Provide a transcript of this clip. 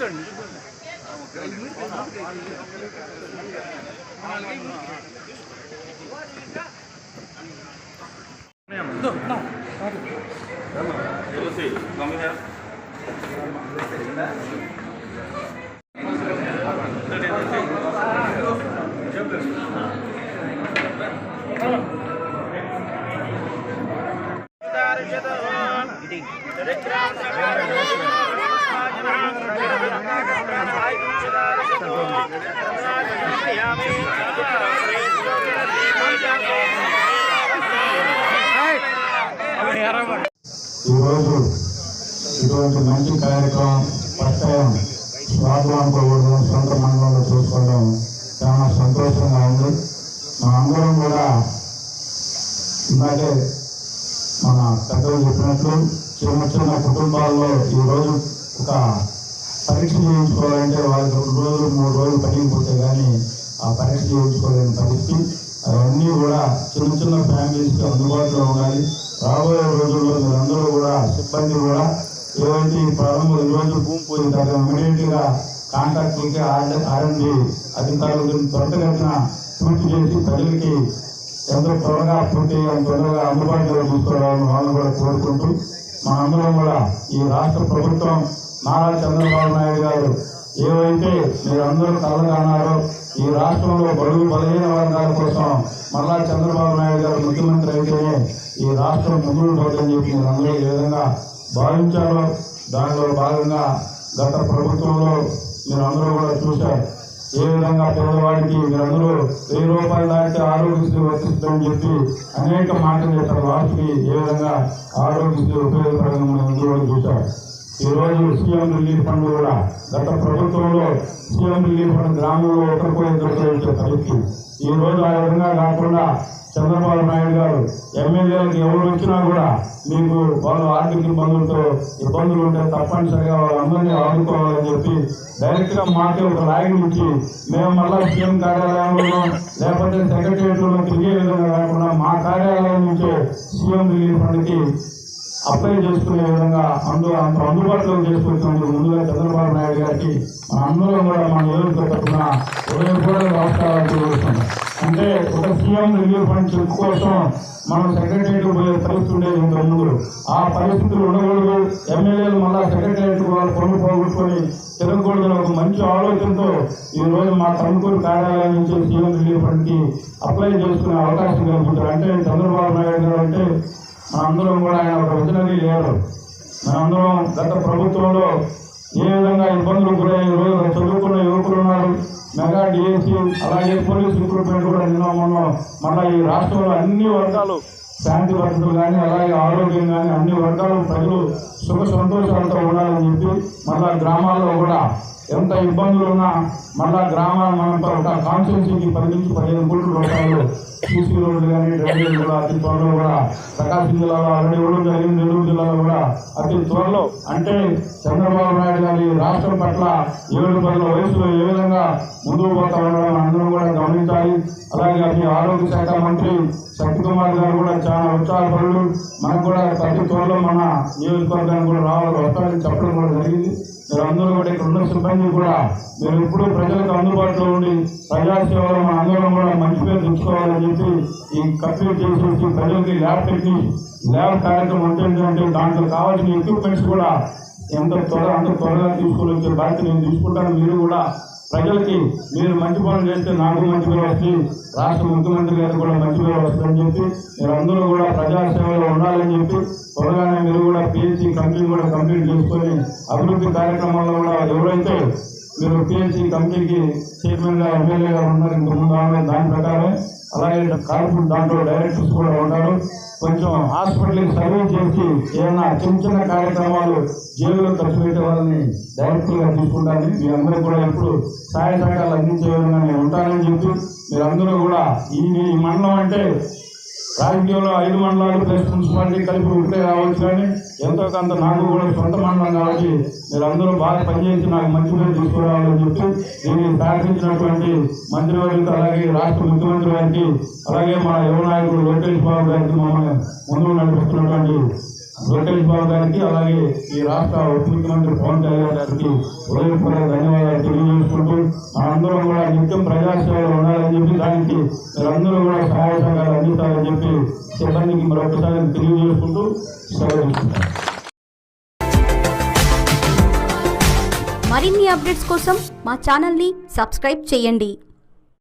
ఈరోజు ఇటువంటి మంచి కార్యక్రమం ఫస్ట్ టైం స్వాతంత్రం సొంత మండలంలో చూసుకోవడం చాలా సంతోషంగా ఉంది. మా అందరం కూడా ఇందాకే మన పెద్దలు చెప్పినట్లు చిన్న చిన్న కుటుంబాల్లో ఈరోజు ఒక పరీక్ష చేయించుకోవాలంటే వాళ్ళకి 2 రోజులు 3 రోజులు పడిపోతే కానీ ఆ పరీక్ష చేయించుకోలేని పరిస్థితి. అవన్నీ కూడా చిన్న చిన్న ఫ్యామిలీస్కి అందుబాటులో ఉండాలి. రాబోయే రోజుల్లో మీరందరూ కూడా సిబ్బంది కూడా ఏవైతే ప్రారంభం ఈరోజు భూమి పోయిన తర్వాత ఇమీడియట్గా కాంట్రాక్టులకి ఆర్ఎండి అధికారులకు త్వరగతిన పూర్తి చేసి ప్రజలకి ఎంతో త్వరగా పూర్తి తొందరగా అందుబాటులో తీసుకురావాలని వాళ్ళని కూడా కోరుకుంటూ మనందరం కూడా ఈ రాష్ట్ర ప్రభుత్వం నారా చంద్రబాబు నాయుడు గారు ఏవైతే మీరందరూ కలగన్నారో ఈ రాష్ట్రంలో బడుగు బలహీన వర్గాల కోసం మళ్ళా చంద్రబాబు నాయుడు గారు ముఖ్యమంత్రి అయితేనే ఈ రాష్ట్రం ముందుకు పోతుందని చెప్పి మీరందరూ ఏ విధంగా భావించారో దానిలో భాగంగా గత ప్రభుత్వంలో మీరందరూ కూడా చూశారు. ఏ విధంగా పేదవాడికి మీరందరూ 1000 రూపాయలు దాటితే ఆరోగ్యశ్రీ వర్తిస్తుందని చెప్పి అనేక మాటలు చెప్పారు. వాటికి ఏ విధంగా ఆరోగ్యశ్రీ ఉపయోగపడడం కూడా చూశారు. ఈరోజు సీఎం రిలీఫ్ ఫండ్ కూడా గత ప్రభుత్వంలో సీఎం రిలీఫ్ ఫండ్ గ్రామంలో ఒకరికో ఇద్దరు వచ్చే పరిస్థితి. ఈ రోజు ఆ విధంగా కాకుండా చంద్రబాబు నాయుడు గారు ఎమ్మెల్యేలకు ఎవరు వచ్చినా కూడా మీకు వాళ్ళు ఆర్థిక ఇబ్బందులు ఉంటే తప్పనిసరిగా వాళ్ళందరినీ ఆదుకోవాలని చెప్పి డైరెక్ట్గా మాకే ఒక రాయిని ఇచ్చి మేము మళ్ళా సీఎం కార్యాలయంలో లేకపోతే సెక్రటరియట్లో తిరిగే విధంగా కాకుండా మా కార్యాలయం నుంచే సీఎం రిలీఫ్ ఫండ్కి అప్లై చేసుకునే విధంగా అందుబాటులో చేసుకొచ్చినందుకు ముందుగా చంద్రబాబు నాయుడు గారికి మన అందరం కూడా మన నియోజకవర్గ కూడా రాష్ట్రాలు చూస్తున్నాం. అంటే ఒక సీఎం రిలీఫ్ ఫండ్ చెక్ కోసం మనం సెక్రటరియట్ పోయే పరిస్థితి ఉండేది ఇంత ముందు. ఆ పరిస్థితులు ఉండకూడదు. ఎమ్మెల్యేలు మళ్ళా సెక్రటరియట్ వాళ్ళు పనులు పోగొట్టుకొని తిరగకూడదు ఒక మంచి ఆలోచనతో ఈ రోజు మా తణుకూరు కార్యాలయం నుంచి సీఎం రిలీఫ్ ఫండ్కి అప్లై చేసుకునే అవకాశం కలుగుతారు. అంటే చంద్రబాబు నాయుడు గారు అంటే మనందరం కూడా ఆయన ఒక విజనరీ లీడర్. మనందరం గత ప్రభుత్వంలో ఏ విధంగా ఇబ్బందులు కూడా ఈ రోజు చదువుకున్న యువకులు ఉన్నారు. మెగా డిఎస్సీ అలాగే పోలీస్ రిక్రూట్మెంట్ కూడా నిన్న మళ్ళీ ఈ రాష్ట్రంలో అన్ని వర్గాలు శాంతి భద్రతలు కానీ అలాగే ఆరోగ్యం కానీ అన్ని వర్గాలు ప్రజలు సుఖ సంతోషాలతో ఉండాలని చెప్పి మళ్ళా గ్రామాల్లో కూడా ఎంత ఇబ్బందులు ఉన్నా మళ్ళా గ్రామాల మనంతా ఒక కాన్స్టిట్యూన్సీకి 10 నుంచి 15 కోట్ల రూపాయలు సీసీ రోడ్లు కానీ డ్రైనేజ్ కూడా అతి త్వరలో కూడా ప్రకాశం జిల్లాలో ఆల్రెడీ ఇవ్వడం జరిగింది. నెల్లూరు జిల్లాలో కూడా అతి త్వరలో అంటే చంద్రబాబు నాయుడు గారి రాష్ట్రం పట్ల 7 వయసులో ఏ విధంగా ముందుకు పోతా ఉండడం అందరం కూడా గమనించాలి. అలాగే అది ఆరోగ్య శాఖ మంత్రి శక్తికుమార్ గారు కూడా చాలా ఉత్సాహపరులు. మనకు కూడా ప్రతి త్వరలో మన నియోజకవర్గానికి కూడా వస్తారని చెప్పడం కూడా జరిగింది. మీరందరూ కూడా ఇక్కడ ఉన్న సిబ్బంది కూడా మీరు ఎప్పుడూ ప్రజలకు అందుబాటులో ఉండి ప్రజాసేవలో మన అందరం కూడా మంచి పేరు తెచ్చుకోవాలని చెప్పి ఈ కంప్లీట్ చేసేసి ప్రజలకి ల్యాబ్ కార్యక్రమం ఉంటుందంటే దాంట్లో కావాల్సిన ఎక్విప్మెంట్స్ కూడా అంత త్వరగా తీసుకుని వచ్చే బాధ్యత నేను తీసుకుంటాను. మీరు కూడా ప్రజలకి మీరు మంచి పనులు చేస్తే నాకు మంచి పేరు వస్తుంది, రాష్ట్ర ముఖ్యమంత్రి గారికి కూడా మంచి పేరు వస్తుందని చెప్పి మీరందరూ కూడా ప్రజాసేవలో ఉండాలని చెప్పి త్వరగానే మీరు కూడా పిహెచ్సి కంపెనీ కూడా కంప్లీట్ చేసుకొని అభివృద్ధి కార్యక్రమాల్లో కూడా ఎవరైతే మీరు పిహెచ్సి కంపెనీకి చైర్మన్గా ఎమ్మెల్యేగా ఉన్నారు ఇంతకుముందు దాని ప్రకారం అలాగే కార్పొరేట్ దాంట్లో డైరెక్టర్స్ కూడా ఉంటారు. కొంచెం హాస్పిటల్కి సర్వీస్ చేసి ఏమైనా చిన్న కార్యక్రమాలు జైల్లో ఖర్చు పెట్టే వాళ్ళని డైరెక్టర్గా తీసుకుంటానని మీ అందరూ కూడా ఎప్పుడు సహాయ సహకారాలు అందించే విధంగా నేను ఉంటానని చెప్పి మీరందరూ కూడా ఈ మండలం అంటే రాజకీయంలో 5 మండలాలు ప్లస్ మున్సిపాలిటీ కలిపి ఉంటే రావచ్చు, కానీ ఎంతో కొంత నాకు కూడా సొంత మండలం కాబట్టి మీరందరూ బాగా పనిచేసి నాకు మంచి పేరు తీసుకురావాలని చెప్పి దీన్ని సహకరించినటువంటి మంత్రివర్యులకు అలాగే రాష్ట్ర ముఖ్యమంత్రి గారికి అలాగే మా యువ నాయకుడు లోకేష్ బాబు గారికి మమ్మల్ని ముందుకు నడిపిస్తున్నటువంటి లోకేష్ బాబు గారికి అలాగే ఈ రాష్ట్ర ఉప ముఖ్యమంత్రి పవన్ కళ్యాణ్ గారికి హృదయపూర్వక ధన్యవాదాలు తెలియజేసుకుంటూ మనందరం కూడా నిత్యం ప్రజాసేవలో ఉండాలని చెప్పి దానికి మీరందరూ కూడా సహాయ సహకారాలు అందిస్తారని చెప్పి సిబ్బందికి మరొకసారి తెలియజేసుకుంటూ సెలవు తీసుకుంటాం. మరిన్ని అప్డేట్స్ కోసం మా ఛానల్ని సబ్స్క్రైబ్ చేయండి.